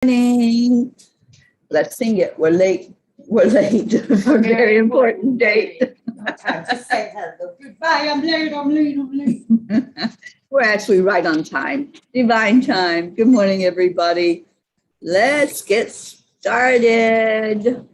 Morning. Let's sing it. We're late. We're late for a very important date. Just say hello. Goodbye. I'm late. We're actually right on time. Divine time. Good morning, everybody. Let's get started.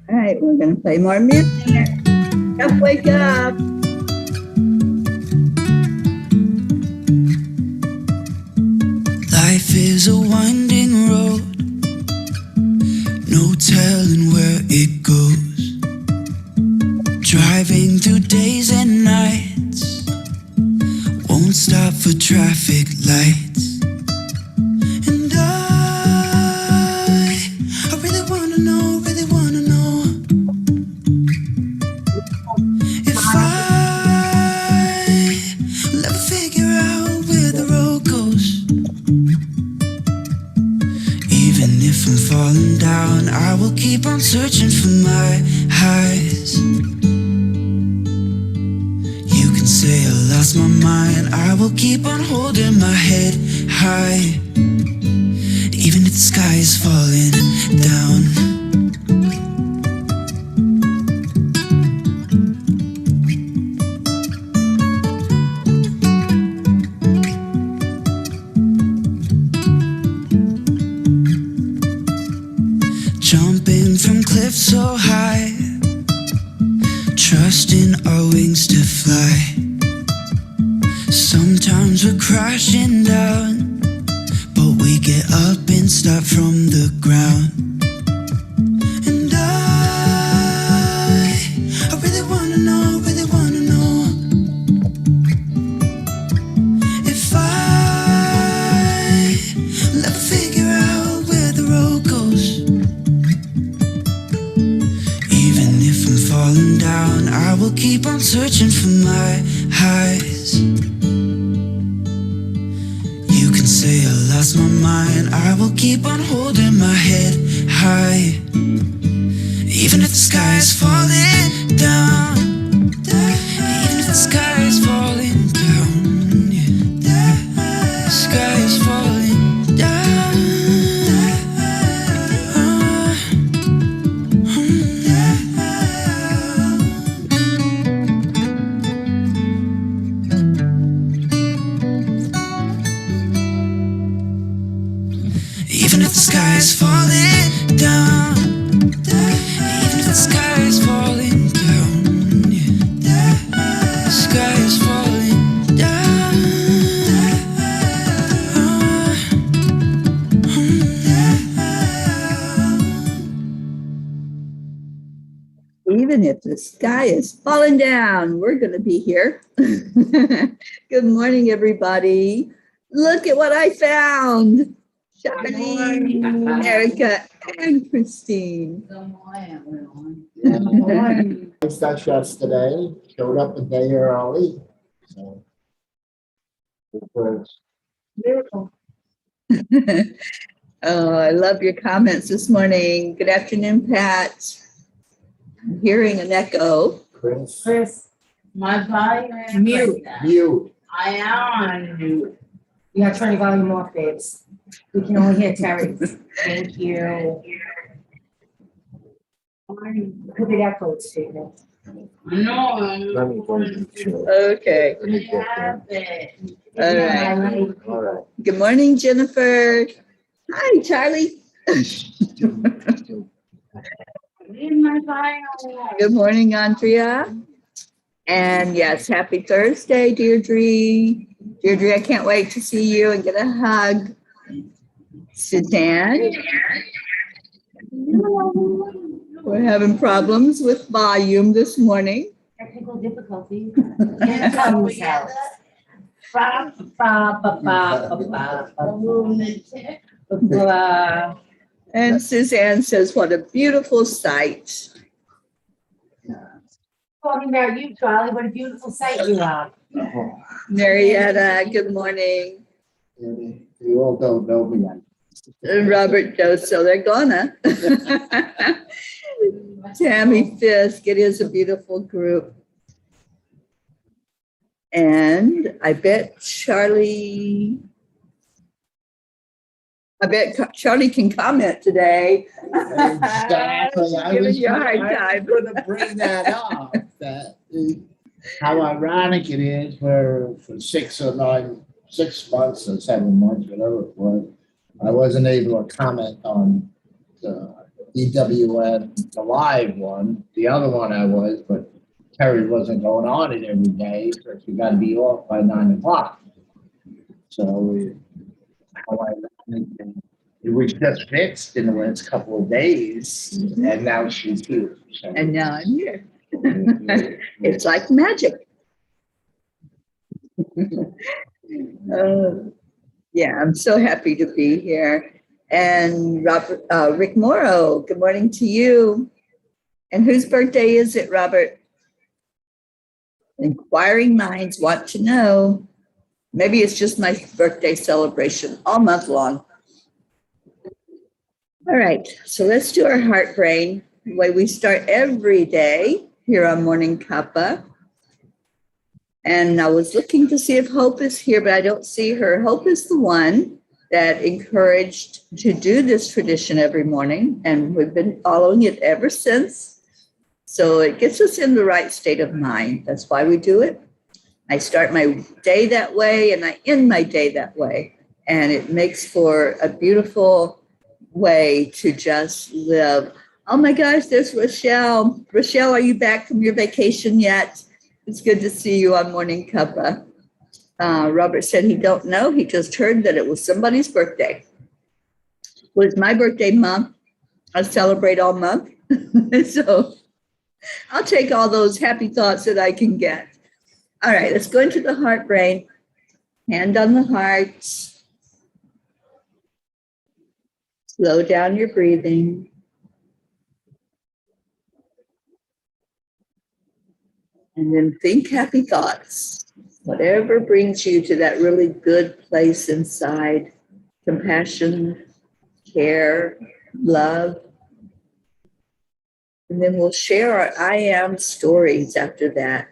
All right, we're going to play more music. Wake up. Life is a winding road, no telling where it goes. Driving through days and nights, won't stop for traffic lights. And I really wanna know if I'll ever figure out where the road goes. Even if I'm falling down, I will keep on searching for my highs. You can say I lost my mind, I will keep on holding my head high. Even if the sky is falling down. Jumping from cliffs so high, trusting our wings to fly. Sometimes we're crashing down, but we get up and start from the ground. And I really wanna know if I'll ever figure out where the road goes. Even if I'm falling down, I will keep on searching for my highs. You can say I lost my mind, I will keep on holding my head high. Even if the sky is falling down, even if the sky is falling down, yeah. The sky is falling down. Even if the sky is falling down, even if the sky is falling down, yeah. The sky is falling down. even if the sky is falling down, we're going to be here. Good morning, everybody. Look at what I found. Charlie, Erica, and Christine. I started yesterday, showed up a day early. So it was miracle. Oh, I love your comments this morning. Good afternoon, Pat. I'm hearing an echo. Chris, My volume. mute. I am. Mute. You gotta turn your volume off, babes. We can only hear Terry. Thank you. Could be that code statement. No. Let me go to the show. Okay. Let me get there. All right. All right. Good morning, Jennifer. Hi, Charlie. Good morning, Andrea. And yes, happy Thursday, Deirdre. Deirdre, I can't wait to see you and get a hug. Suzanne. We're having problems with volume this morning. Technical difficulties. Can't tell themselves. Ba, ba, ba, ba, ba, ba, ba. And Suzanne says, what a beautiful sight. Talking about you, Charlie, what a beautiful sight you are. Marietta, good morning. You all don't know me. Robert Doso, they're gonna. Tammy Fisk, it is a beautiful group. And I bet Charlie can comment today. Exactly. I Giving was you a hard time. going to bring that up. How ironic it is where for 6 months or 7 months, whatever it was, I wasn't able to comment on the EWN, the live one. The other one I was, but Terry wasn't going on it every day, so she got to be off by 9 o'clock. So how ironic. It was just fixed in the last couple of days, and now she's here. So. And now I'm here. It's like magic. Yeah, I'm so happy to be here. And Robert, Rick Morrow, good morning to you. And whose birthday is it, Robert? Inquiring minds want to know. Maybe it's just my birthday celebration all month long. All right, so let's do our heart brain, the way we start every day here on Morning Cuppa. And I was looking to see if Hope is here, but I don't see her. Hope is the one that encouraged to do this tradition every morning, and we've been following it ever since. So it gets us in the right state of mind. That's why we do it. I start my day that way, and I end my day that way. And it makes for a beautiful way to just live. Oh my gosh, there's Rochelle. Rochelle, are you back from your vacation yet? It's good to see you on Morning Cuppa. Robert said he don't know. He just heard that it was somebody's birthday. Well, it's my birthday month. I celebrate all month. So I'll take all those happy thoughts that I can get. All right, let's go into the heart brain. Hand on the heart. Slow down your breathing. And then think happy thoughts. Whatever brings you to that really good place inside. Compassion, care, love. And then we'll share our I am stories after that.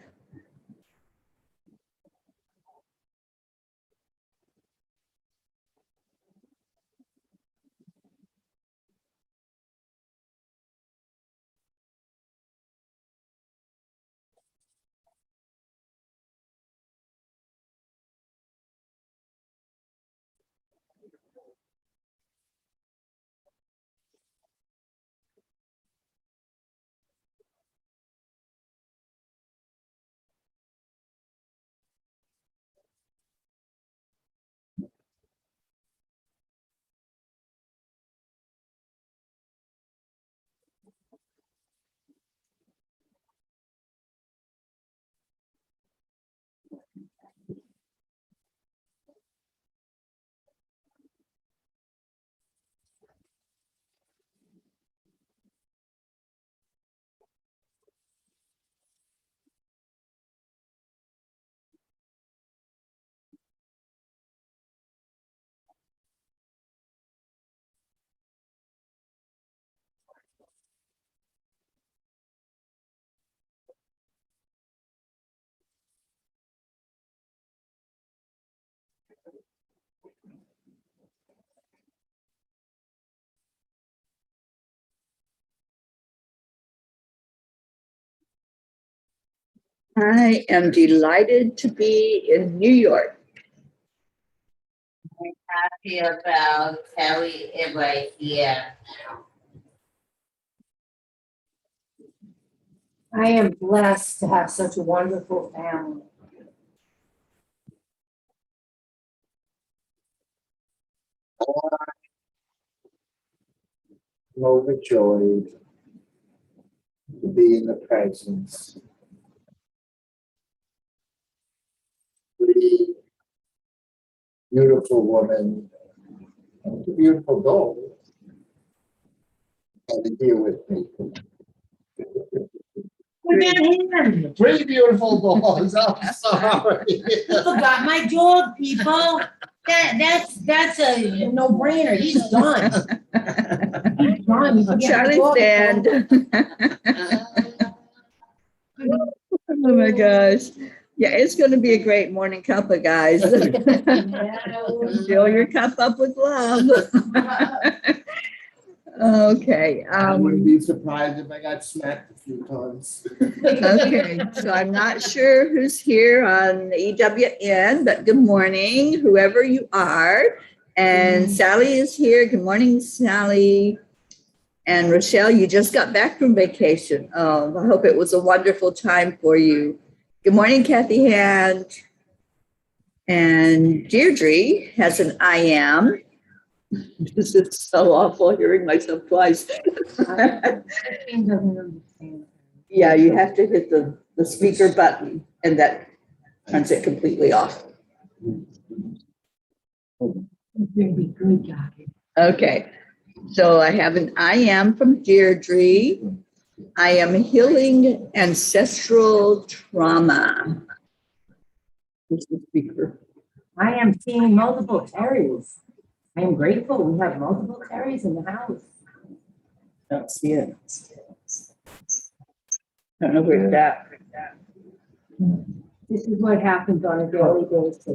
I am delighted to be in New York. Happy about Teri Angel here. I am blessed to have such a wonderful family. Overjoyed to be in the presence. Three beautiful women and a beautiful dog are here with me. Look at him. Three beautiful dogs. I'm sorry. You forgot my dog, people. That's a no-brainer. He's done. He's done. You forget my Charlie's dog, band. Oh my gosh. Yeah, it's going to be a great morning cuppa, guys. Fill your cup up with love. Okay. I wouldn't be surprised if I got smacked a few times. Okay, so I'm not sure who's here on EWN, but good morning, whoever you are. And Sally is here. Good morning, Sally. And Rochelle, you just got back from vacation. Oh, I hope it was a wonderful time for you. Good morning, Kathy Hand. And Deirdre has an I am. This is so awful hearing myself twice. Yeah, you have to hit the speaker button and that turns it completely off. Okay, so I have an I am from Deirdre. I am healing ancestral trauma. Who's the speaker? I am seeing multiple Terrys. I am grateful we have multiple Terrys in the house. Don't see it. Don't know where it's at. This is what happens on a daily basis.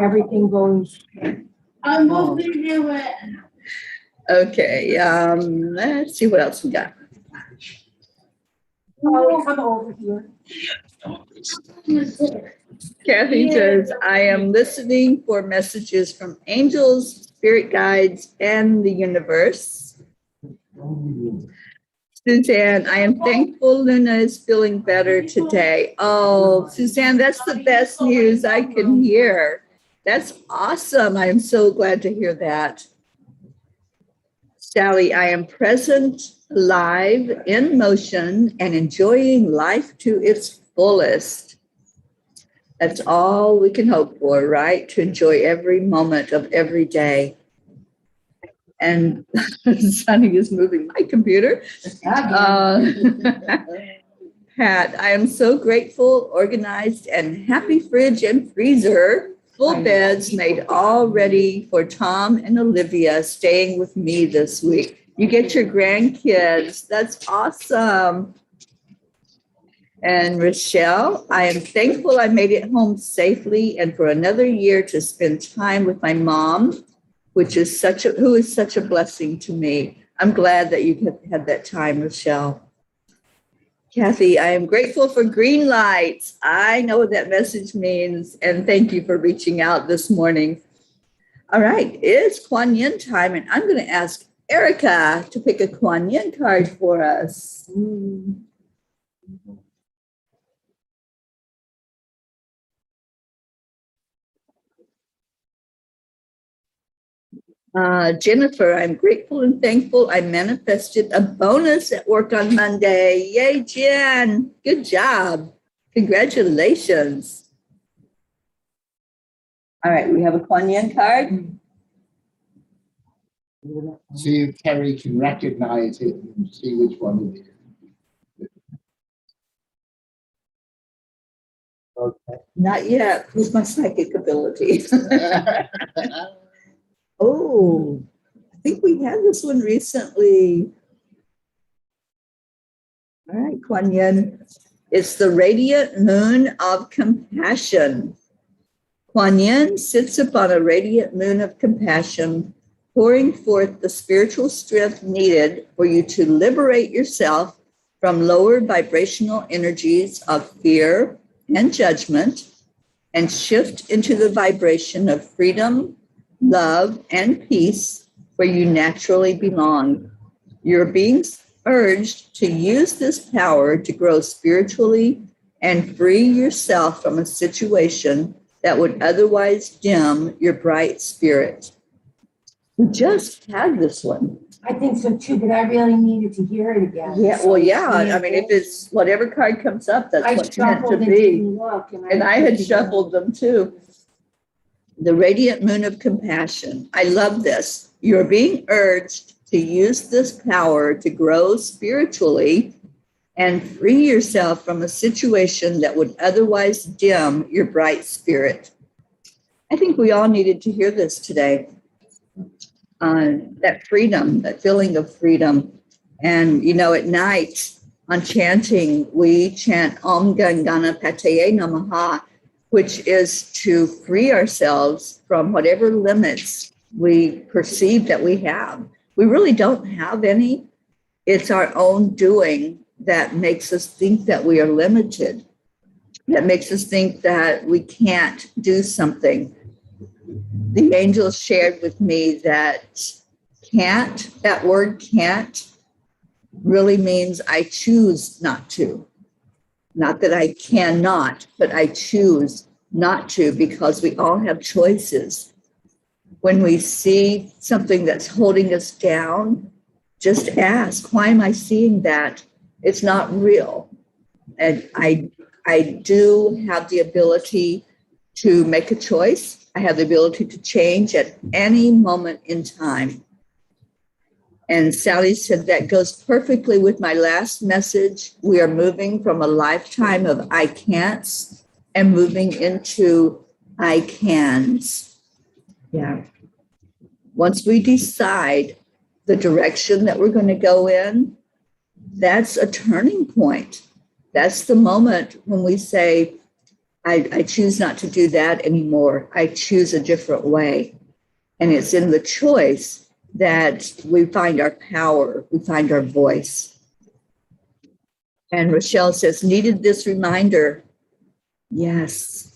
Everything goes. I'm moving to it. Okay, let's see what else we got. Oh, come over here. Kathy says, I am listening for messages from angels, spirit guides, and the universe. Suzanne, I am thankful Luna is feeling better today. Oh, Suzanne, that's the best news I can hear. That's awesome. I am so glad to hear that. Sally, I am present, alive, in motion, and enjoying life to its fullest. That's all we can hope for, right? To enjoy every moment of every day. And Sunny is moving my computer. Pat, I am so grateful, organized, and happy fridge and freezer. Full beds made all ready for Tom and Olivia staying with me this week. You get your grandkids. That's awesome. And Rochelle, I am thankful I made it home safely and for another year to spend time with my mom, who is such a blessing to me. I'm glad that you had that time, Rochelle. Kathy, I am grateful for green lights. I know what that message means, and thank you for reaching out this morning. All right, it's Kuan Yin time, and I'm going to ask Erica to pick a Kuan Yin card for us. Jennifer, I'm grateful and thankful I manifested a bonus at work on Monday. Yay, Jen. Good job. Congratulations. All right, we have a Kuan Yin card. See if Teri can recognize it and see which one it is. Okay. Not yet. Who's my psychic ability? Oh, I think we had this one recently. All right, Kuan Yin. It's the radiant moon of compassion. Kuan Yin sits upon a radiant moon of compassion, pouring forth the spiritual strength needed for you to liberate yourself from lower vibrational energies of fear and judgment and shift into the vibration of freedom, love, and peace where you naturally belong. You're being urged to use this power to grow spiritually and free yourself from a situation that would otherwise dim your bright spirit. We just had this one. I think so too, but I really needed to hear it again. Yeah, So well, it's yeah. I mean, if reinforced. it's whatever card comes up, that's I what's meant to shuffled and be. didn't look, And I had figured it shuffled them too. The radiant moon of compassion. I love this. You're being urged to use this power to grow spiritually and free yourself from a situation that would otherwise dim your bright spirit. I think we all needed to hear this today. That freedom, that feeling of freedom. And, you know, at night on chanting, we chant Om Gangana Pataye Namaha, which is to free ourselves from whatever limits we perceive that we have. We really don't have any. It's our own doing that makes us think that we are limited, that makes us think that we can't do something. The angels shared with me that can't, that word can't, really means I choose not to. Not that I cannot, but I choose not to, because we all have choices. When we see something that's holding us down, just ask, why am I seeing that? It's not real. And I do have the ability to make a choice. I have the ability to change at any moment in time. And Sally said that goes perfectly with my last message. We are moving from a lifetime of I can'ts and moving into I cans. Yeah. Once we decide the direction that we're going to go in, that's a turning point. That's the moment when we say, I choose not to do that anymore. I choose a different way. And it's in the choice that we find our power, we find our voice. And Rochelle says, needed this reminder. Yes.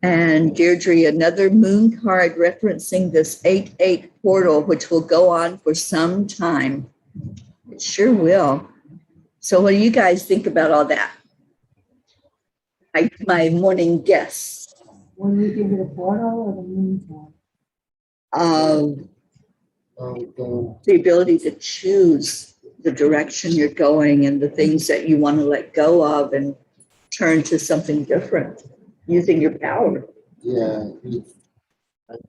And Deirdre, another moon card referencing this 8-8 portal, which will go on for some time. It sure will. So what do you guys think about all that? My morning guests. When we think of the portal or the moon The ability to choose the direction you're going and the things that you want to let go of and turn to something different using your power. Yeah,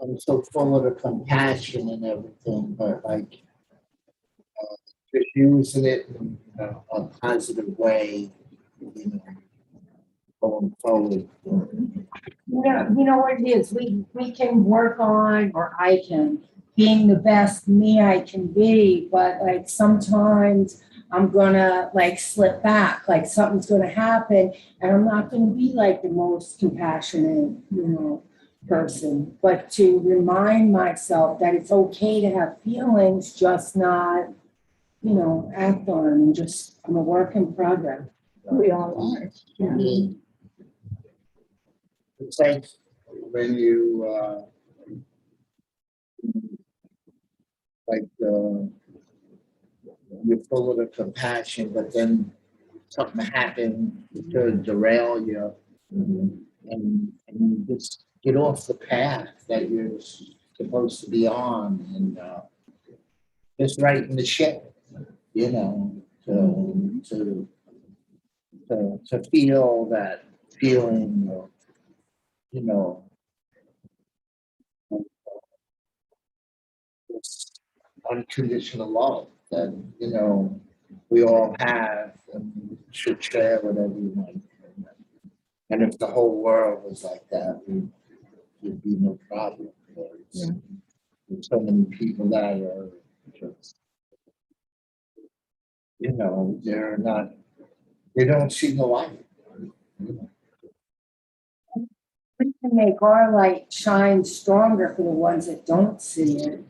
I'm so full of the compassion and everything, but like just using it in a positive way, you know, going forward. You know what it is? We can work on, or I can, being the best me I can be, but like sometimes I'm gonna like slip back, like something's gonna happen, and I'm not gonna be like the most compassionate, person. But to remind myself that it's okay to have feelings, just not, act on them, and just I'm a work in progress. We all are. Yeah. It's like when you you're full of the compassion, but then something happened to derail you, and you just get off the path that you're supposed to be on, and just right in the ship, to feel that feeling of, this unconditional love that, we all have and should share with everyone. And if the whole world was like that, there'd be no problem. There's so many people that are just, they don't see the light. We can make our light shine stronger for the ones that don't see it,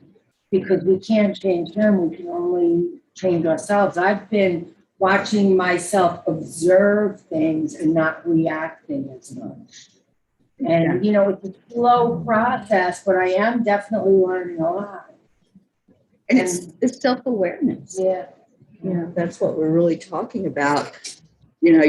because we can't change them. We can only change ourselves. I've been watching myself observe things and not reacting as much. And, you know, it's a slow process, but I am definitely learning a lot. And it's self-awareness. Yeah. Yeah, that's what we're really talking about. You know,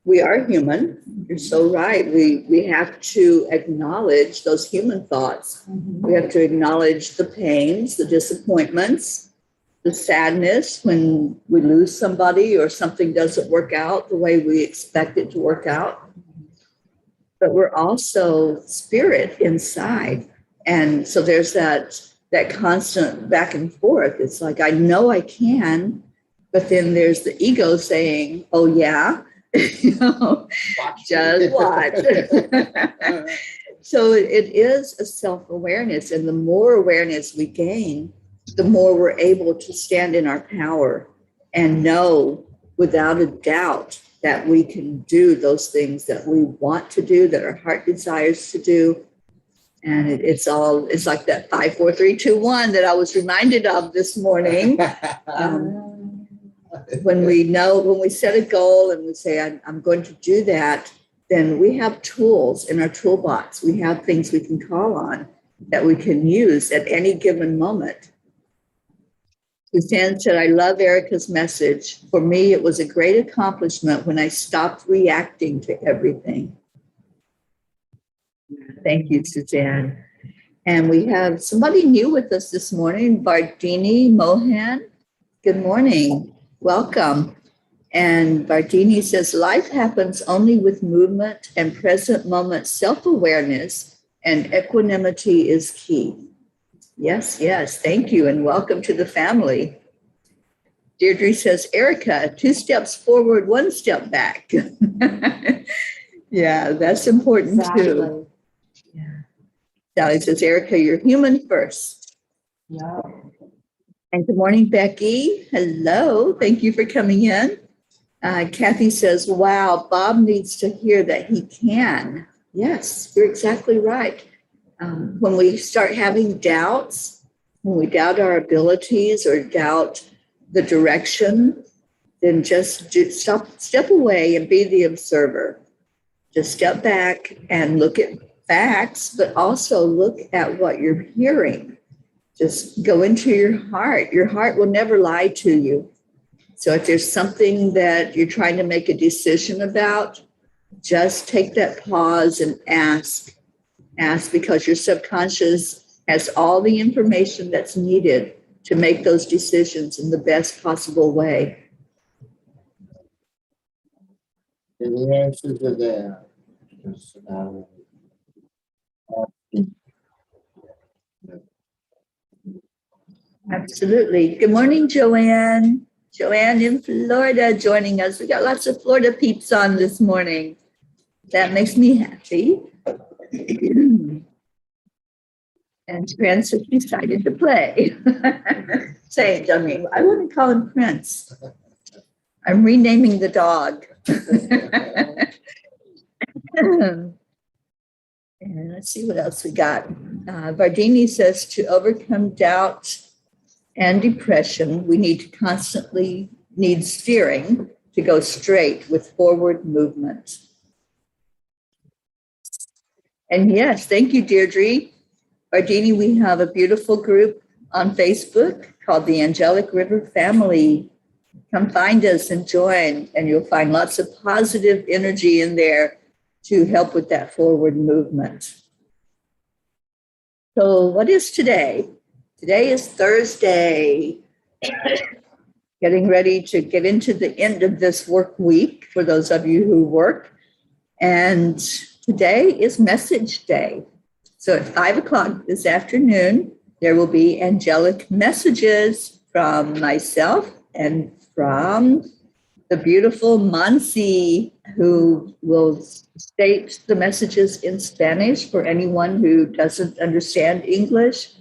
we are human. You're so right. We have to acknowledge those human thoughts. We have to acknowledge the pains, the disappointments, the sadness when we lose somebody or something doesn't work out the way we expect it to work out. But we're also spirit inside. And so there's that constant back and forth. It's like, I know I can, but then there's the ego saying, oh yeah, you know, just watch. So it is a self-awareness. And the more awareness we gain, the more we're able to stand in our power and know without a doubt that we can do those things that we want to do, that our heart desires to do. And it's like that 5, 4, 3, 2, 1 that I was reminded of this morning. When we set a goal and we say, I'm going to do that, then we have tools in our toolbox. We have things we can call on that we can use at any given moment. Suzanne said, I love Erica's message. For me, it was a great accomplishment when I stopped reacting to everything. Thank you, Suzanne. And we have somebody new with us this morning, Bardini Mohan. Good morning. Welcome. And Bardini says, life happens only with movement and present moment self-awareness, and equanimity is key. Yes, yes. Thank you. And welcome to the family. Deirdre says, Erica, 2 steps forward, 1 step back. Yeah, that's important too. Yeah. Sally says, Erica, you're human first. Yeah. And good morning, Becky. Hello. Thank you for coming in. Kathy says, wow, Bob needs to hear that he can. Yes, you're exactly right. When we start having doubts, when we doubt our abilities or doubt the direction, then just step away and be the observer. Just step back and look at facts, but also look at what you're hearing. Just go into your heart. Your heart will never lie to you. So if there's something that you're trying to make a decision about, just take that pause and ask. Ask, because your subconscious has all the information that's needed to make those decisions in the best possible way. And the answers are there. Just a matter of Absolutely. Good morning, Joanne. Joanne in Florida joining us. We got lots of Florida peeps on this morning. That makes me happy. And Prince has decided to play. Say, I mean, I wouldn't call him Prince. I'm renaming the dog. And let's see what else we got. Bardini says, to overcome doubt and depression, we need to constantly need steering to go straight with forward movement. And yes, thank you, Deirdre. Bardini, we have a beautiful group on Facebook called the Angelic River Family. Come find us and join, and you'll find lots of positive energy in there to help with that forward movement. So what is today? Today is Thursday. Getting ready to get into the end of this work week for those of you who work. And today is Message Day. So at 5 o'clock this afternoon, there will be angelic messages from myself and from the beautiful Mansi, who will state the messages in Spanish for anyone who doesn't understand English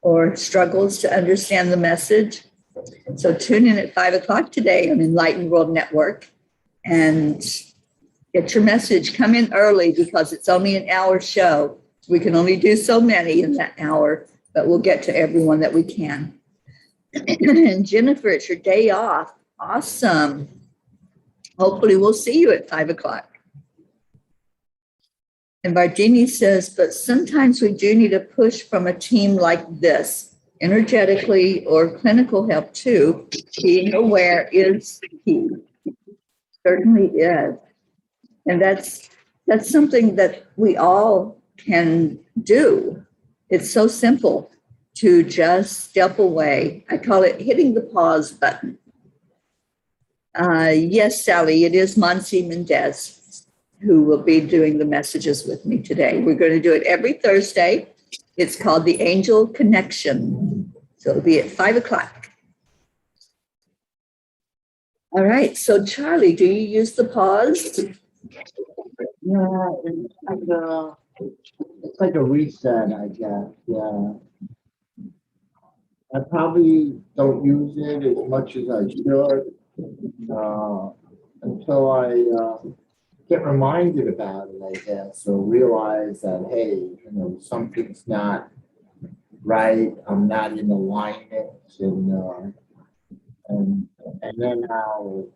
or struggles to understand the message. So tune in at 5 o'clock today on Enlightened World Network and Get your message. Come in early because it's only an hour show. We can only do so many in that hour, but we'll get to everyone that we can. And Jennifer, it's your day off. Awesome. Hopefully we'll see you at 5 o'clock. And Bardini says, but sometimes we do need a push from a team like this, energetically or clinical help too. Being aware is key. Certainly is. And that's something that we all can do. It's so simple to just step away. I call it hitting the pause button. Yes, Sally, it is Monsi Mendez who will be doing the messages with me today. We're going to do it every Thursday. It's called the Angel Connection. So it'll be at 5 o'clock. All right. So Charlie, do you use the pause? Yeah, it's like a reset, I guess. Yeah. I probably don't use it as much as I should until I get reminded about it, I guess, or realize that, hey, something's not right. I'm not in alignment, and then I'll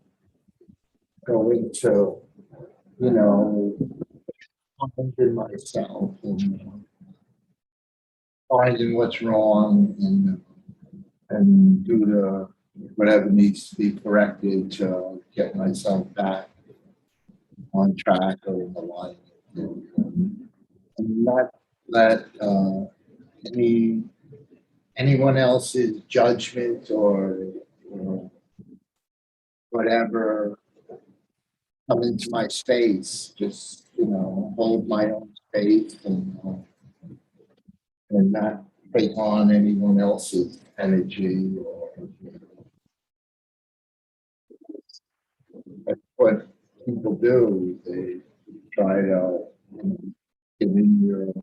go into, finding myself and finding what's wrong and do whatever needs to be corrected to get myself back on track or in alignment, and not let anyone else's judgment or whatever come into my space. Just hold my own space and not take on anyone else's energy or that's what people do. They try to get in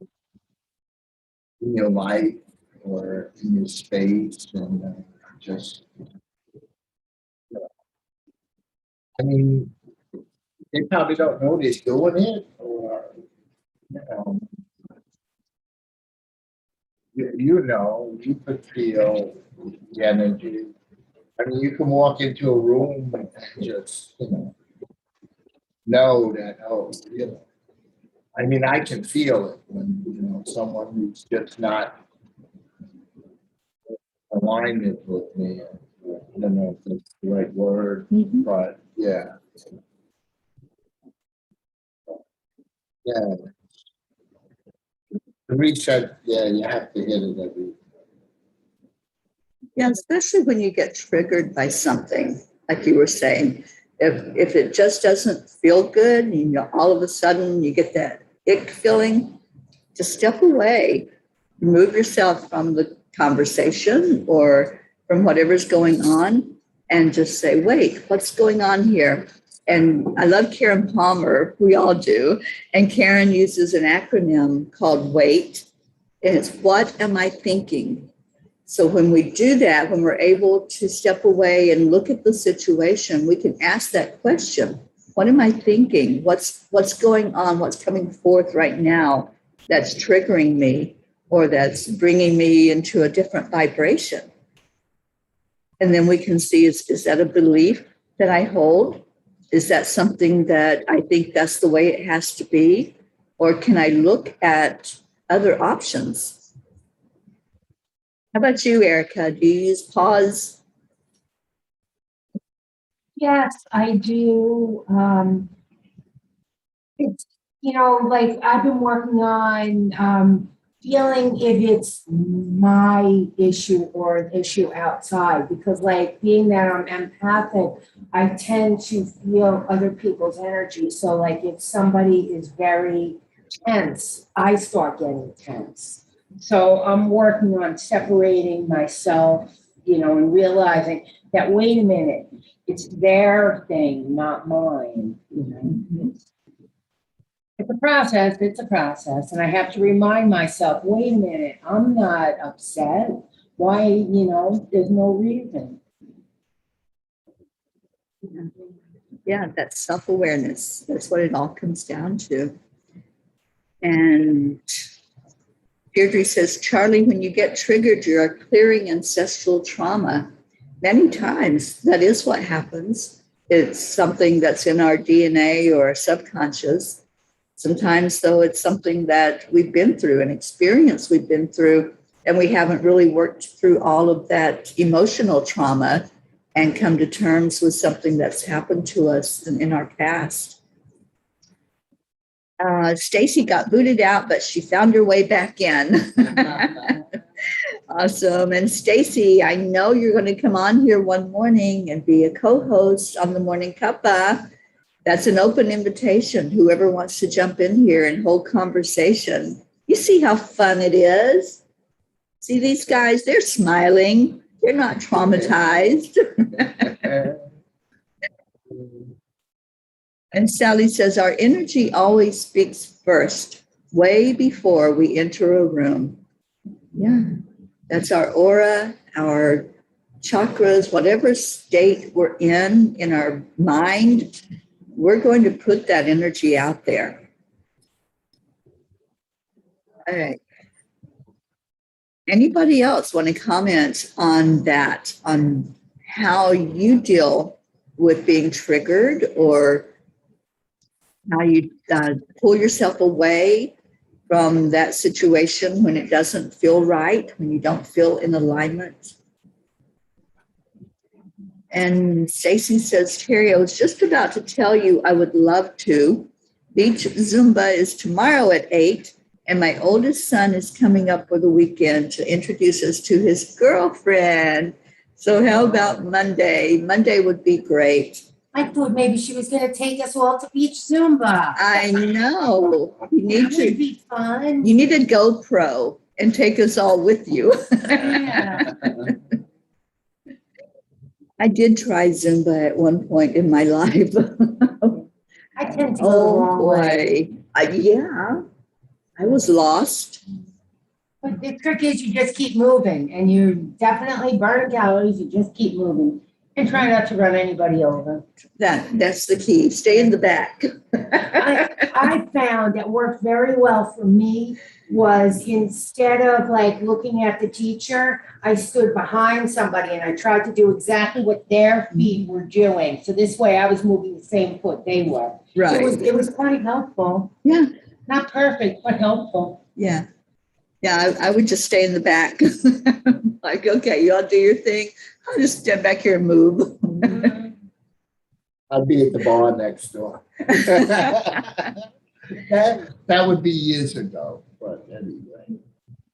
your life or in your space and just I mean they probably don't know they're doing it or you could feel the energy. I mean, you can walk into a room and just, know that, I mean, I can feel it when, someone who's just not alignment with me. I don't know if that's the right word, but yeah. Yeah. The reset, yeah, you have to hit it every. Yeah, especially when you get triggered by something, like you were saying. If it just doesn't feel good, and all of a sudden you get that ick feeling, just step away, remove yourself from the conversation or from whatever's going on, and just say, wait, what's going on here? And I love Karen Palmer, we all do. And Karen uses an acronym called WAIT, and it's what am I thinking? So when we do that, when we're able to step away and look at the situation, we can ask that question. What am I thinking? What's going on? What's coming forth right now that's triggering me or that's bringing me into a different vibration? And then we can see, is that a belief that I hold? Is that something that I think that's the way it has to be? Or can I look at other options? How about you, Erica? Do you use pause? Yes, I do. It's, like I've been working on feeling if it's my issue or an issue outside, because like being that I'm empathic, I tend to feel other people's energy. So like if somebody is very tense, I start getting tense. So I'm working on separating myself, and realizing that, wait a minute, it's their thing, not mine. It's a process. And I have to remind myself, wait a minute, I'm not upset. Why, there's no reason. Yeah, that's self-awareness. That's what it all comes down to. And Deirdre says, Charlie, when you get triggered, you are clearing ancestral trauma. Many times that is what happens. It's something that's in our DNA or our subconscious. Sometimes, though, it's something that we've been through, an experience we've been through, and we haven't really worked through all of that emotional trauma and come to terms with something that's happened to us in our past. Stacy got booted out, but she found her way back in. Awesome. And Stacy, I know you're going to come on here one morning and be a co-host on the Morning Cuppa. That's an open invitation. Whoever wants to jump in here and hold conversation. You see how fun it is? See these guys? They're smiling. They're not traumatized. And Sally says, our energy always speaks first, way before we enter a room. Yeah, that's our aura, our chakras, whatever state we're in our mind, we're going to put that energy out there. All right. Anybody else want to comment on that, on how you deal with being triggered or how you pull yourself away from that situation when it doesn't feel right, when you don't feel in alignment? And Stacy says, Teri, I was just about to tell you I would love to. Beach Zumba is tomorrow at 8, and my oldest son is coming up for the weekend to introduce us to his girlfriend. So how about Monday? Monday would be great. I thought maybe she was going to take us all to beach Zumba. I know. That would be fun. You need a GoPro and take us all with you. Yeah. I did try Zumba at one point in my life. I tend to go the wrong way. Yeah, I was lost. But the trick is you just keep moving and you definitely burn calories. You just keep moving and try not to run anybody over. That's the key. Stay in the back. I found that worked very well for me was instead of like looking at the teacher, I stood behind somebody and I tried to do exactly what their feet were doing. So this way I was moving the same foot they were. Right. It was quite helpful. Yeah. Not perfect, but helpful. Yeah. Yeah, I would just stay in the back. Like, okay, you all do your thing. I'll just step back here and move. I'd be at the bar next door. That would be years ago, but anyway.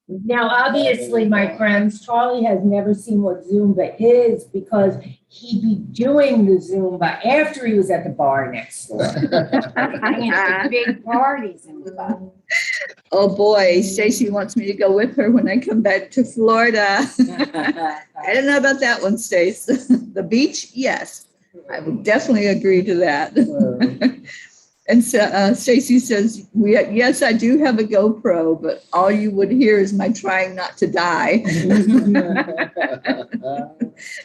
Now, obviously, my friends, Charlie has never seen what Zumba is because he'd be doing the Zumba after he was at the bar next door. The big parties and stuff. Oh boy, Stacy wants me to go with her when I come back to Florida. I don't know about that one, Stace. The beach, yes. I would definitely agree to that. And so Stacy says, yes, I do have a GoPro, but all you would hear is my trying not to die.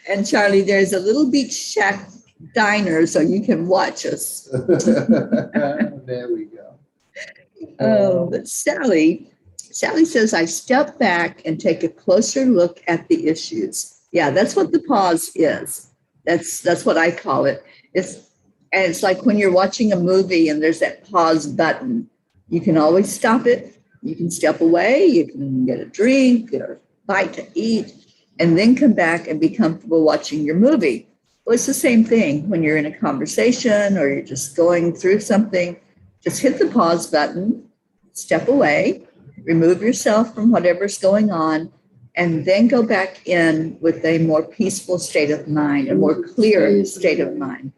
And Charlie, there's a little beach shack diner, so you can watch us. There we go. Oh, but Sally says, I step back and take a closer look at the issues. Yeah, that's what the pause is. That's what I call it. It's like when you're watching a movie and there's that pause button. You can always stop it. You can step away. You can get a drink or a bite to eat and then come back and be comfortable watching your movie. Well, it's the same thing when you're in a conversation or you're just going through something. Just hit the pause button, step away, remove yourself from whatever's going on, and then go back in with a more peaceful state of mind, a more clear state of mind.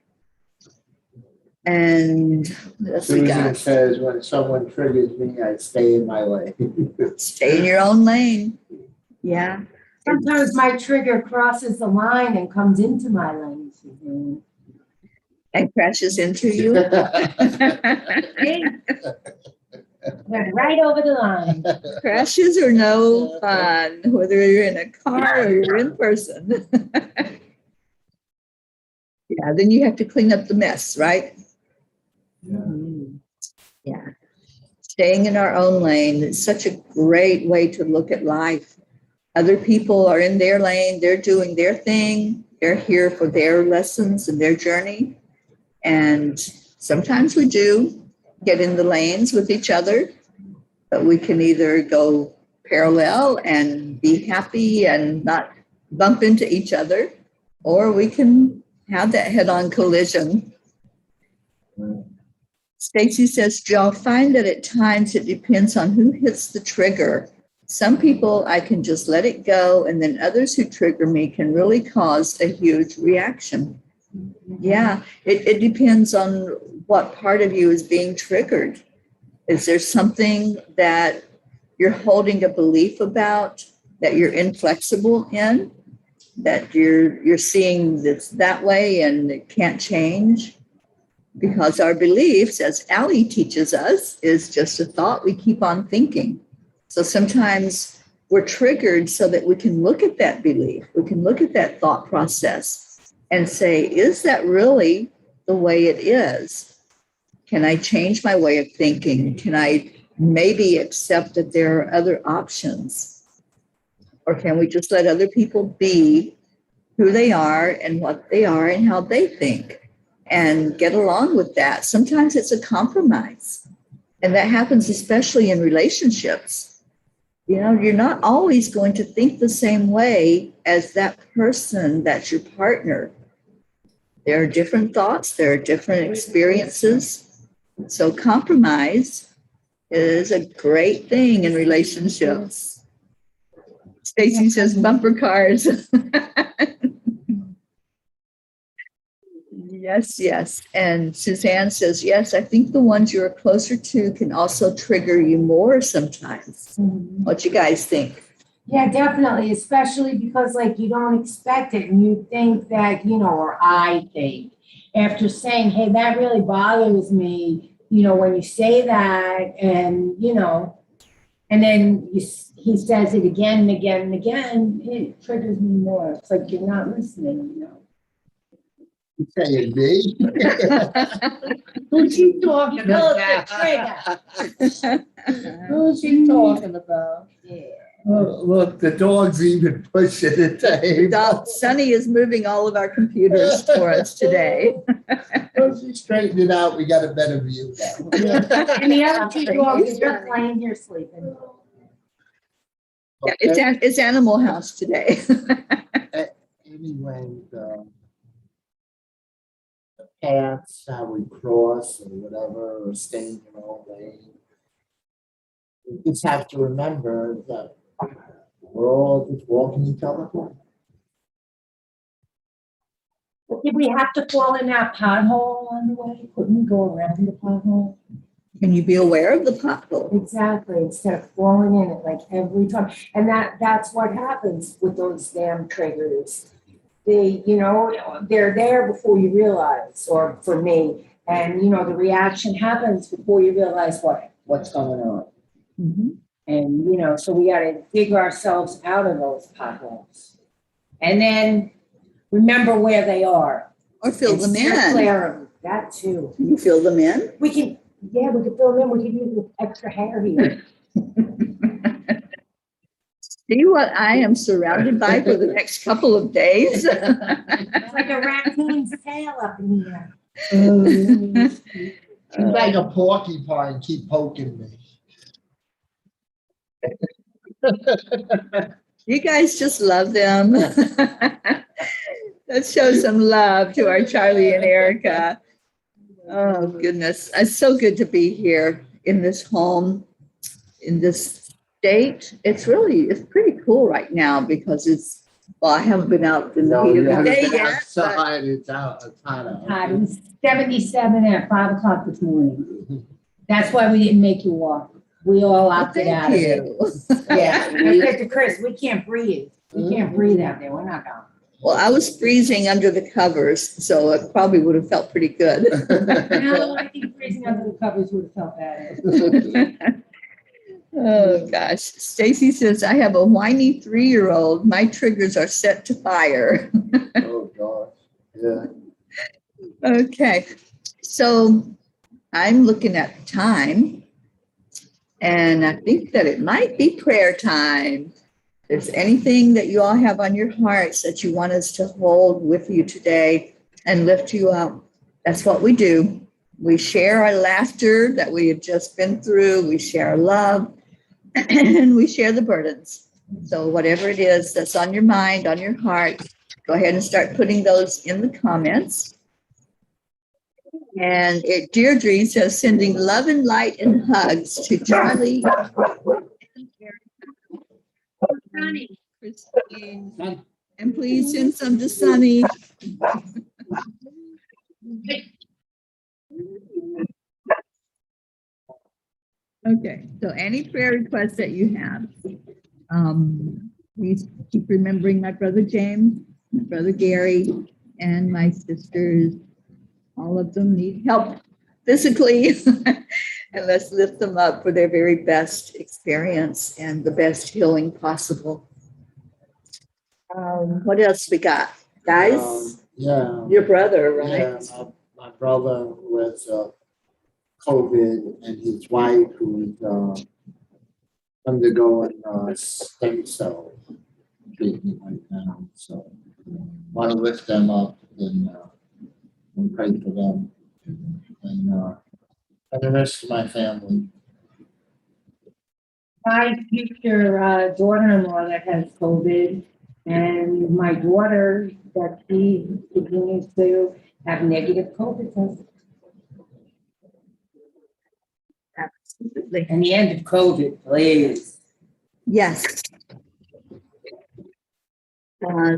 And what else we Susan got? says, when someone triggers me, I stay in my lane. Stay in your own lane. Yeah. Sometimes my trigger crosses the line and comes into my lane. And crashes into you. Went right over the line. Crashes are no fun, whether you're in a car or you're in person. Yeah, then you have to clean up the mess, right? Yeah. Staying in our own lane is such a great way to look at life. Other people are in their lane, they're doing their thing, they're here for their lessons and their journey. And sometimes we do get in the lanes with each other, but we can either go parallel and be happy and not bump into each other, or we can have that head-on collision. Stacy says, "Do y'all find that at times it depends on who hits the trigger? Some people I can just let it go, and then others who trigger me can really cause a huge reaction." Yeah, it depends on what part of you is being triggered. Is there something that you're holding a belief about that you're inflexible in, that you're seeing this that way and it can't change? Because our beliefs, as Ali teaches us, is just a thought we keep on thinking. So sometimes we're triggered so that we can look at that belief, we can look at that thought process and say, is that really the way it is? Can I change my way of thinking? Can I maybe accept that there are other options? Or can we just let other people be who they are and what they are and how they think and get along with that? Sometimes it's a compromise. And that happens especially in relationships. You know, you're not always going to think the same way as that person that's your partner. There are different thoughts, there are different experiences. So compromise is a great thing in relationships. Stacy says bumper cars. Yes, yes. And Suzanne says, yes, I think the ones you're closer to can also trigger you more sometimes. What you guys think? Yeah, definitely, especially because like you don't expect it and you think that, or I think after saying, hey, that really bothers me, when you say that and, and then he says it again and again and again, it triggers me more. It's like you're not listening, You saying me? Who's she talking No, about? The trigger. Who's she talking about? Yeah. Look, the dog's even pushing the table. Sunny is moving all of our computers for us today. Once you straighten it out, we got a better view now. And the other two dogs are just laying here sleeping. Yeah, it's Animal House today. Anyway, the paths, how we cross or whatever, or stay in your own lane. You just have to remember that we're all just walking each other home. But did we have to fall in that pothole on the way? Couldn't we go around the pothole? Can you be aware of the pothole? Exactly, instead of falling in it like every time. And that's what happens with those damn triggers. They're there before you realize, or for me, and the reaction happens before you realize what's going on. Mm-hmm. And so we got to dig ourselves out of those potholes. And then remember where they are. Or fill them in. Clear them. That too. Can you fill them in? We can fill them in. We can use the extra hair here. See what I am surrounded by for the next couple of days. It's like a raccoon's tail up in here. She's like a porcupine, keep poking me. You guys just love them. Let's show some love to our Charlie and Erica. Oh, goodness. It's so good to be here in this home, in this state. It's pretty cool right now because I haven't been out in the heat of the day yet. Outside, it's hot out. It was 77 at 5 o'clock this morning. That's why we didn't make you walk. We all opted out of it. Yeah, I said to Chris, we can't breathe. We can't breathe out there. We're not going. Well, I was freezing under the covers, so it probably would have felt pretty good. No, I think freezing under the covers would have felt better. Oh, gosh. Stacy says, I have a whiny 3-year-old. My triggers are set to fire. Oh, gosh. Yeah. Okay, so I'm looking at time, and I think that it might be prayer time. If there's anything that you all have on your hearts that you want us to hold with you today and lift you up, that's what we do. We share our laughter that we have just been through, we share our love, and we share the burdens. So whatever it is that's on your mind, on your heart, go ahead and start putting those in the comments. And Deirdre says, sending love and light and hugs to Charlie, Christine, and please send some to Sunny. Okay, so any prayer requests that you have, please keep remembering my brother James, my brother Gary, and my sisters. All of them need help physically, and let's lift them up for their very best experience and the best healing possible. What else we got, guys? Yeah. Your brother, right? Yeah, my brother with COVID and his wife who is undergoing stem cell treatment right now. So want to lift them up and pray for them and the rest of my family. My future daughter-in-law that has COVID, and my daughter that she continues to have negative COVID tests. Absolutely. And the end of COVID, please. Yes.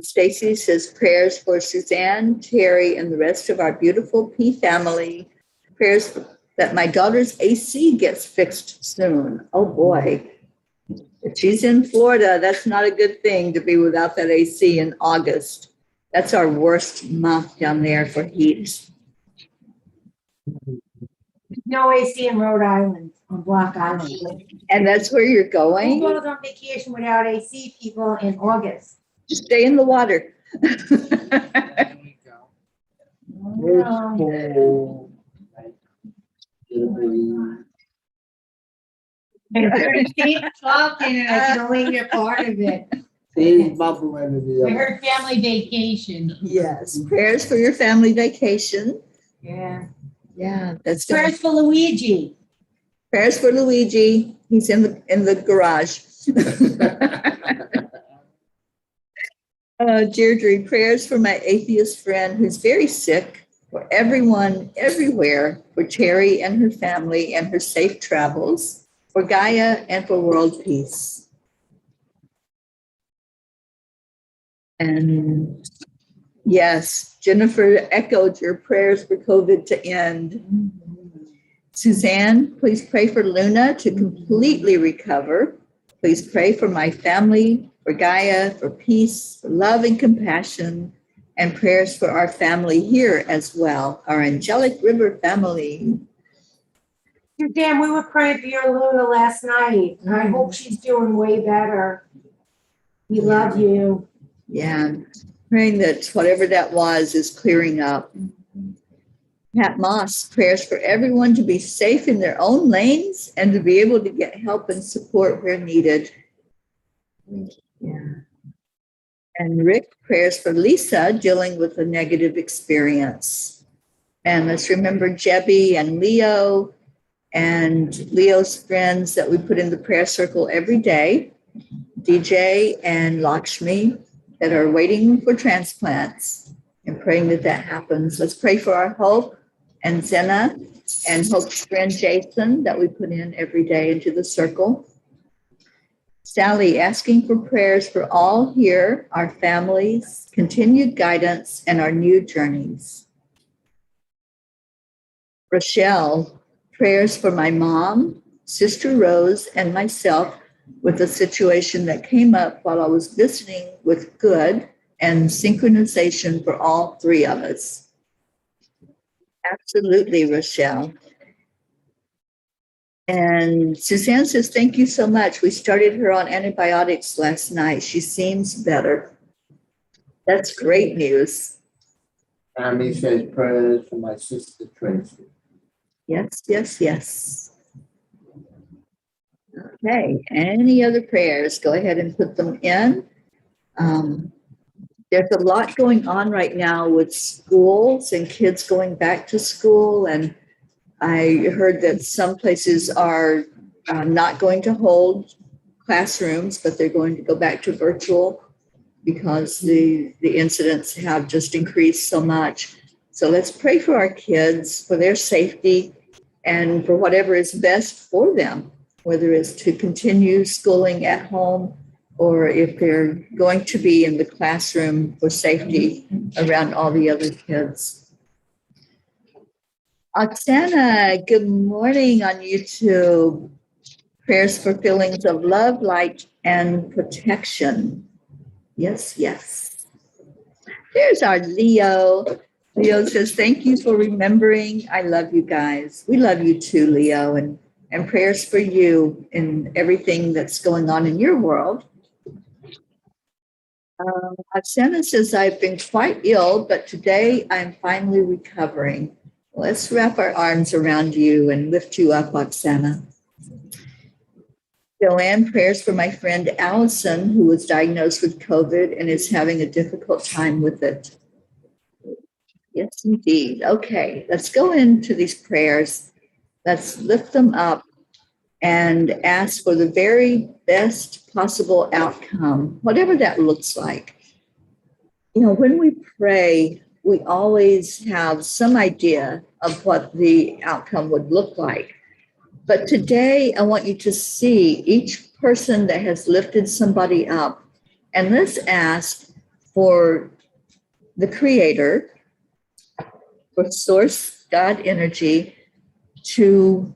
Stacy says prayers for Suzanne, Teri, and the rest of our beautiful P family. Prayers that my daughter's AC gets fixed soon. Oh boy. If she's in Florida, that's not a good thing to be without that AC in August. That's our worst month down there for heat. No AC in Rhode Island, on Block Island. And that's where you're Who going? goes on vacation without AC, people, in August? Just stay in the water. There we go. Oh. Keep talking, and I can only hear part of it. He's bubbling in the I other. heard family vacation. Yes, prayers for your family vacation. Yeah. Yeah, that's Prayers for Luigi. prayers for Luigi. He's in the garage. Deirdre, prayers for my atheist friend who's very sick, for everyone everywhere, for Teri and her family and her safe travels, for Gaia and for world peace. And yes, Jennifer echoed your prayers for COVID to end. Suzanne, please pray for Luna to completely recover. Please pray for my family, for Gaia, for peace, for love and compassion, and prayers for our family here as well, our Angelic River family. Dan, we were praying for your Luna last night. I hope she's doing way better. We love you. Yeah, praying that whatever that was is clearing up. Pat Moss, prayers for everyone to be safe in their own lanes and to be able to get help and support where needed. Yeah. And Rick, prayers for Lisa dealing with a negative experience. And let's remember Jebby and Leo and Leo's friends that we put in the prayer circle every day, DJ and Lakshmi, that are waiting for transplants and praying that that happens. Let's pray for our Hope and Zena and Hope's friend Jason that we put in every day into the circle. Sally, asking for prayers for all here, our families, continued guidance, and our new journeys. Rochelle, prayers for my mom, Sister Rose, and myself with a situation that came up while I was listening with good and synchronization for all three of us. Absolutely, Rochelle. And Suzanne says, thank you so much. We started her on antibiotics last night. She seems better. That's great news. Amy says prayers for my sister Tracy. Yes, yes, yes. Okay, any other prayers? Go ahead and put them in. Um, there's a lot going on right now with schools and kids going back to school. And I heard that some places are not going to hold classrooms, but they're going to go back to virtual because the incidents have just increased so much. So let's pray for our kids, for their safety, and for whatever is best for them, whether it's to continue schooling at home or if they're going to be in the classroom for safety around all the other kids. Oksana, good morning on YouTube. Prayers for feelings of love, light, and protection. Yes, yes. There's our Leo. Leo says, thank you for remembering. I love you guys. We love you too, Leo, and prayers for you in everything that's going on in your world. Oksana says, I've been quite ill, but today I'm finally recovering. Let's wrap our arms around you and lift you up, Oksana. Joanne, prayers for my friend Allison, who was diagnosed with COVID and is having a difficult time with it. Yes, indeed. Okay, let's go into these prayers. Let's lift them up and ask for the very best possible outcome, whatever that looks like. You know, when we pray, we always have some idea of what the outcome would look like. But today, I want you to see each person that has lifted somebody up, and let's ask for the Creator, for Source God Energy, to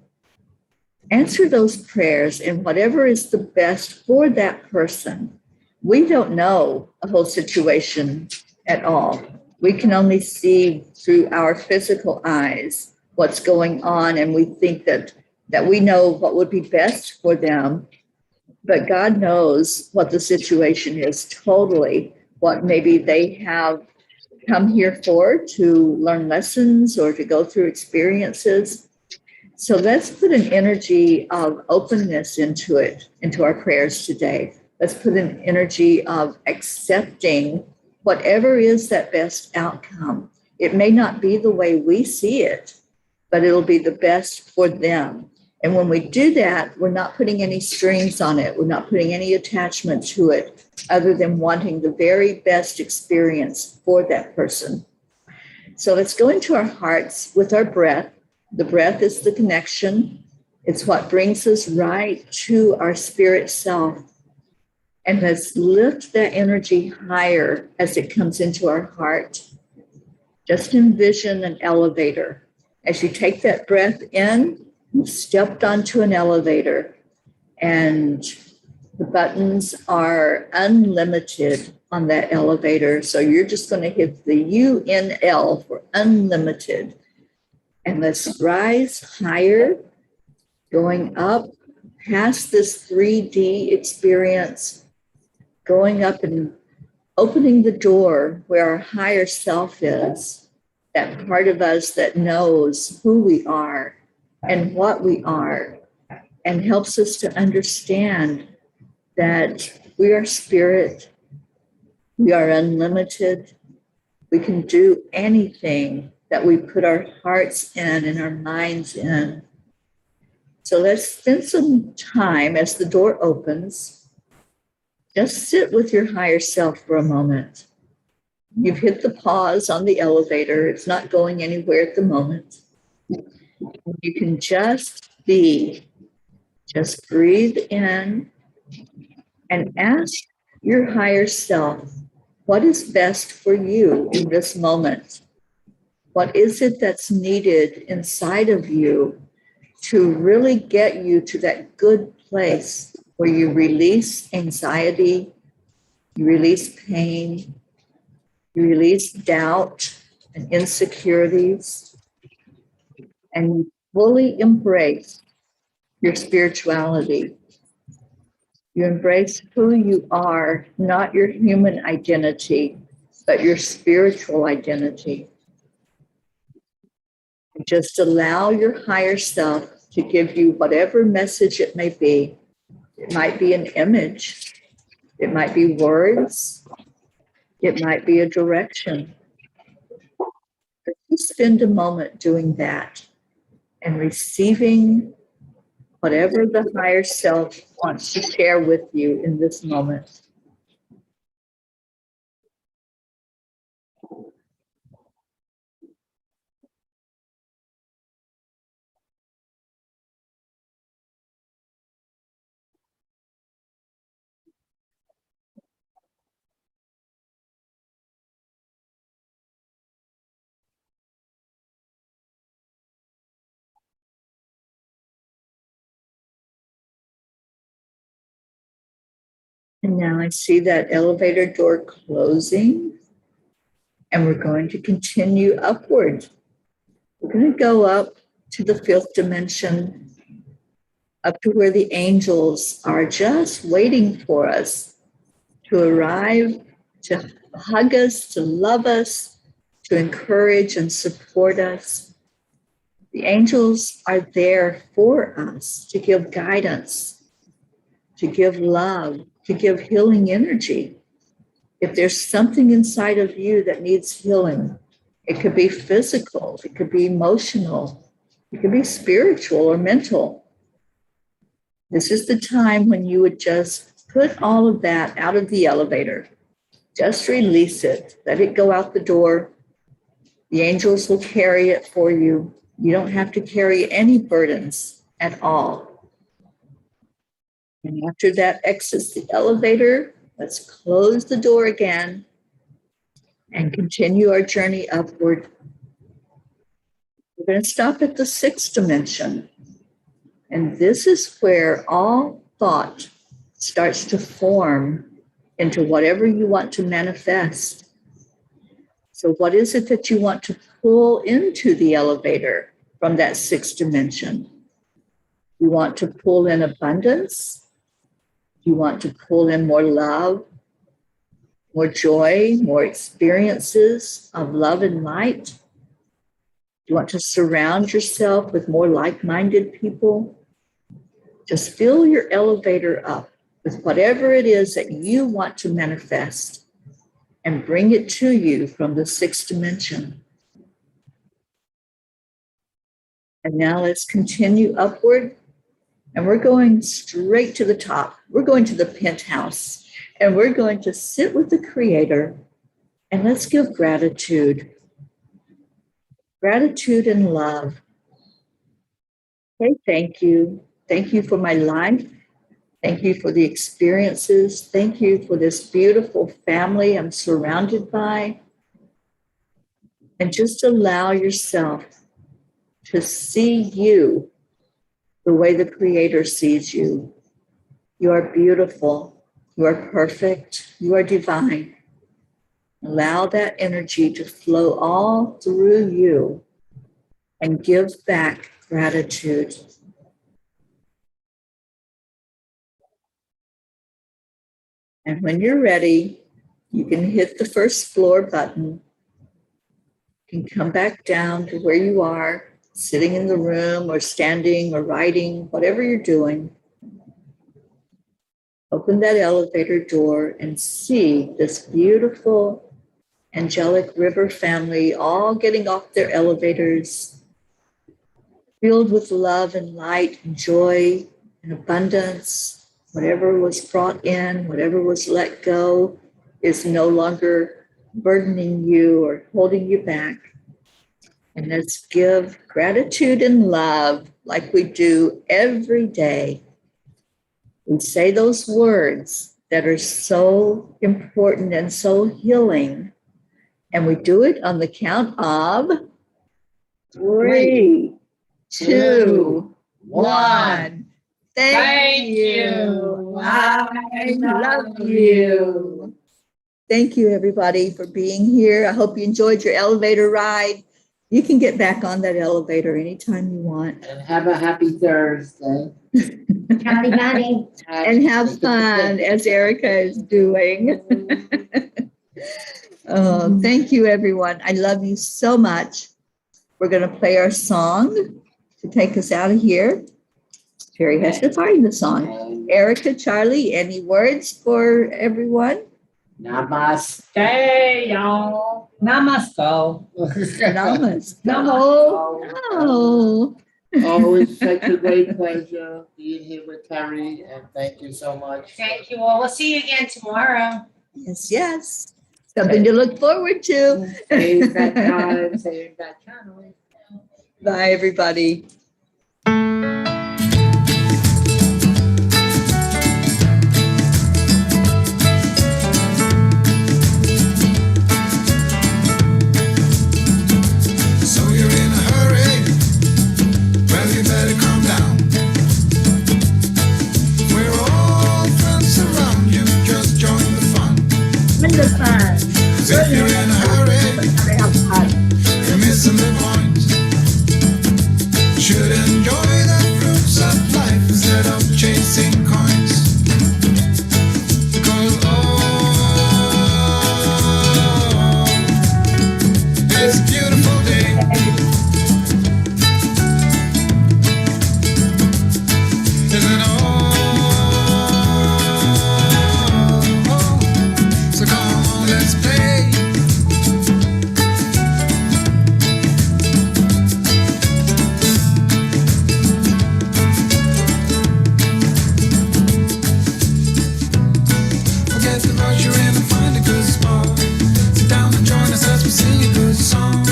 answer those prayers in whatever is the best for that person. We don't know the whole situation at all. We can only see through our physical eyes what's going on, and we think that we know what would be best for them. But God knows what the situation is totally, what maybe they have come here for, to learn lessons or to go through experiences. So let's put an energy of openness into it, into our prayers today. Let's put an energy of accepting whatever is that best outcome. It may not be the way we see it, but it'll be the best for them. And when we do that, we're not putting any strings on it. We're not putting any attachment to it other than wanting the very best experience for that person. So let's go into our hearts with our breath. The breath is the connection. It's what brings us right to our spirit self. And let's lift that energy higher as it comes into our heart. Just envision an elevator. As you take that breath in, you stepped onto an elevator, and the buttons are unlimited on that elevator. So you're just going to hit the UNL for unlimited. And let's rise higher, going up past this 3D experience, going up and opening the door where our higher self is, that part of us that knows who we are and what we are, and helps us to understand that we are spirit, we are unlimited, we can do anything that we put our hearts in and our minds in. So let's spend some time as the door opens. Just sit with your higher self for a moment. You've hit the pause on the elevator. It's not going anywhere at the moment. You can just be. Just breathe in and ask your higher self, what is best for you in this moment? What is it that's needed inside of you to really get you to that good place where you release anxiety, you release pain, you release doubt and insecurities, and you fully embrace your spirituality. You embrace who you are, not your human identity, but your spiritual identity. Just allow your higher self to give you whatever message it may be. It might be an image. It might be words. It might be a direction. But you spend a moment doing that and receiving whatever the higher self wants to share with you in this moment. And now I see that elevator door closing, and we're going to continue upward. We're going to go up to the fifth dimension, up to where the angels are just waiting for us to arrive, to hug us, to love us, to encourage and support us. The angels are there for us to give guidance, to give love, to give healing energy. If there's something inside of you that needs healing, it could be physical, it could be emotional, it could be spiritual or mental. This is the time when you would just put all of that out of the elevator. Just release it. Let it go out the door. The angels will carry it for you. You don't have to carry any burdens at all. And after that exits the elevator, let's close the door again and continue our journey upward. We're going to stop at the sixth dimension. And this is where all thought starts to form into whatever you want to manifest. So what is it that you want to pull into the elevator from that sixth dimension? You want to pull in abundance? You want to pull in more love, more joy, more experiences of love and light? You want to surround yourself with more like-minded people? Just fill your elevator up with whatever it is that you want to manifest and bring it to you from the sixth dimension. And now let's continue upward, and we're going straight to the top. We're going to the penthouse, and we're going to sit with the Creator, and let's give gratitude. Gratitude and love. Say thank you. Thank you for my life. Thank you for the experiences. Thank you for this beautiful family I'm surrounded by. And just allow yourself to see you the way the Creator sees you. You are beautiful. You are perfect. You are divine. Allow that energy to flow all through you and give back gratitude. And when you're ready, you can hit the first floor button. You can come back down to where you are, sitting in the room or standing or writing, whatever you're doing. Open that elevator door and see this beautiful Angelic River family all getting off their elevators, filled with love and light and joy and abundance. Whatever was brought in, whatever was let go is no longer burdening you or holding you back. And let's give gratitude and love like we do every day. We say those words that are so important and so healing. And we do it on the count of 3, 2, 1. Thank you. I love you. Thank you, everybody, for being here. I hope you enjoyed your elevator ride. You can get back on that elevator anytime you want. And have a happy Thursday. Happy hunting. And have fun, as Erica is doing. Oh, thank you, everyone. I love you so much. we're going to play our song to take us out of here. Teri has to find the song. Erica, Charlie, any words for everyone? Namaste, y'all. Namaste. Namaste. Namaste. Oh. Always such a great pleasure being here with Teri, and thank you so much. Thank you all. We'll see you again tomorrow. Yes, yes. Something to look forward to. Save that time, save that channel. Bye, everybody. So you're in a hurry? Well, you better calm down. We're all friends around you. Just join the fun. 'Cause if you're in a hurry, you're missing the point. Should enjoy the fruits of life instead of chasing coins. Because it's a beautiful day. Isn't it so come on, let's play. Forget the rush, you're in and find a good spot. Sit down and join us as we sing a good song.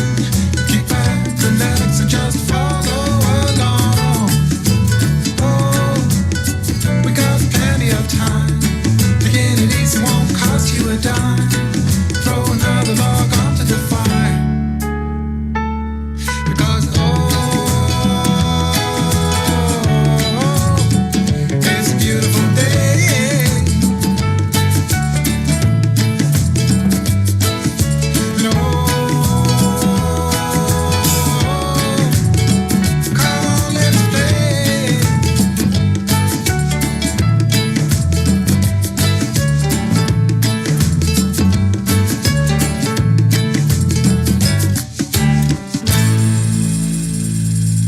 Kick back, relax, and just follow along. Oh, we got plenty of time. Taking it easy won't cost you a dime. Throw another log onto the fire. Because it's a beautiful day. And come on, let's play.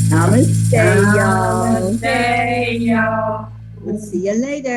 Namaste, y'all. Namaste, y'all. We'll see you later.